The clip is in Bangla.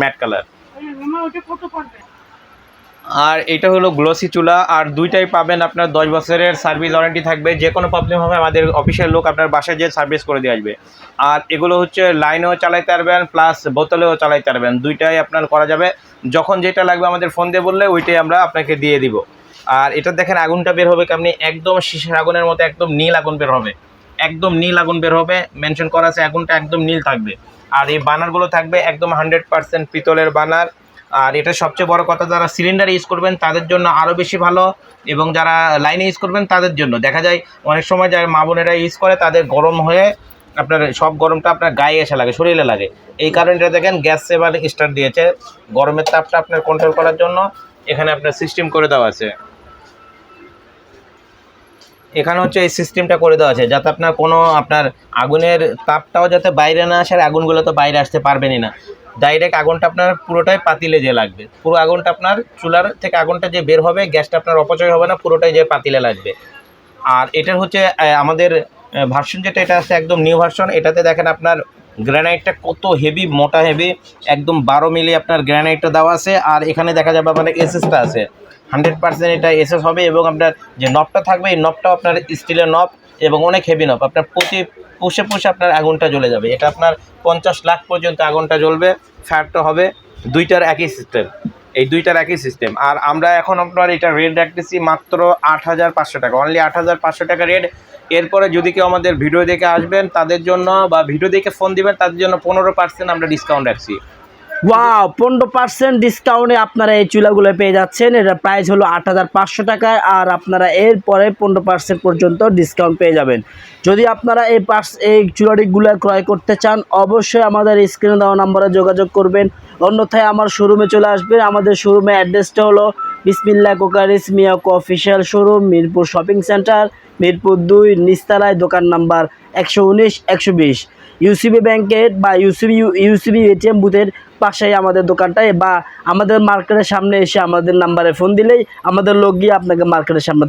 Matte colour. আর এটা হলো গ্লসি চুলা, আর দুইটাই পাবেন আপনার 10 বছরের সার্ভিস ওয়ারেন্টি থাকবে। যে কোনো প্রবলেম হবে আমাদের অফিসের লোক আপনার বাসায় যেয়ে সার্ভিস করে দিয়ে আসবে। আর এগুলো হচ্ছে লাইনেও চালাইতে পারবেন প্লাস বোতলেও চালাইতে পারবেন, দুইটাই আপনার করা যাবে। যখন যেটা লাগবে আমাদের ফোন দিয়ে বললে ওইটাই আমরা আপনাকে দিয়ে দিব। আর এটা দেখেন আগুনটা বের হবে কেমনি, একদম শীষের আগুনের মতো একদম নীল আগুন বের হবে, একদম নীল আগুন বের হবে। মেনশন করা আছে আগুনটা একদম নীল থাকবে। আর এই বানারগুলো থাকবে একদম 100% পিতলের বানার। আর এটা সবচেয়ে বড় কথা, যারা সিলিন্ডার ইউজ করবেন তাদের জন্য আরও বেশি ভালো, এবং যারা লাইনে ইউজ করবেন তাদের জন্য দেখা যায় অনেক সময় যারা মা বোনেরা ইউজ করে তাদের গরম হয়ে আপনার সব গরমটা আপনার গায়ে এসে লাগে, শরীরে লাগে। এই কারণটা দেখেন গ্যাস সেভার স্টার্ট দিয়েছে গরমের তাপটা আপনার কন্ট্রোল করার জন্য। এখানে আপনার সিস্টেম করে দেওয়া আছে, এখানে হচ্ছে এই সিস্টেমটা করে দেওয়া আছে যাতে আপনার কোনো আপনার আগুনের তাপটাও যাতে বাইরে না আসে, আর আগুনগুলো তো বাইরে আসতে পারবেনই না। ডাইরেক্ট আগুনটা আপনার পুরোটাই পাতিলে যে লাগবে, পুরো আগুনটা আপনার চুলার থেকে আগুনটা যে বের হবে গ্যাসটা আপনার অপচয় হবে না, পুরোটাই যে পাতিলে লাগবে। আর এটার হচ্ছে আমাদের ভার্সন যেটা এটা আছে একদম নিউ ভার্সন। এটাতে দেখেন আপনার গ্রানাইটটা কত হেভি, মোটা হেভি, একদম 12 মিলি আপনার গ্রানাইটটা দেওয়া আছে। আর এখানে দেখা যাবে আপনার এসএসটা আছে 100% এটা এসএস হবে, এবং আপনার যে নবটা থাকবে এই নবটাও আপনার স্টিলের নব এবং অনেক হেভি নব। আপনার প্রতি পুষে পুষে আপনার আগুনটা জ্বলে যাবে। এটা আপনার 50 লাখ পর্যন্ত আগুনটা জ্বলবে। ফ্যাটটা হবে দুইটার একই সিস্টেম, এই দুইটার একই সিস্টেম। আর আমরা এখন আপনার এটা রেট রাখতেছি মাত্র 8,500 টাকা, অনলি 8,500 টাকা রেট। এরপরে যদি কেউ আমাদের ভিডিও দেখে আসবেন তাদের জন্য, বা ভিডিও দেখে ফোন দিবেন তাদের জন্য 15% আমরা ডিসকাউন্ট রাখছি। ওয়াও, 15% ডিসকাউন্টে আপনারা এই চুলাগুলো পেয়ে যাচ্ছেন। এটার প্রাইস হলো 8,500 টাকা, আর আপনারা এরপরে 15% পর্যন্ত ডিসকাউন্ট পেয়ে যাবেন। যদি আপনারা এই চুলাটিগুলো ক্রয় করতে চান অবশ্যই আমাদের স্ক্রিনে দেওয়া নাম্বারে যোগাযোগ করবেন, অন্যথায় আমার শোরুমে চলে আসবেন। আমাদের শোরুমের অ্যাড্রেসটা হলো বিসমিল্লাহ cookeries Miyako official showroom, Mirpur shopping centre, Mirpur 2 নিচতলায়, দোকান নাম্বার 119 120। ইউসিবি ব্যাংকের বা ইউসিবি এটিএম বুথের পাশেই আমাদের দোকানটায়, বা আমাদের মার্কেটের সামনে এসে আমাদের নাম্বারে ফোন দিলেই আমাদের লোক গিয়ে আপনাকে মার্কেটের সামনে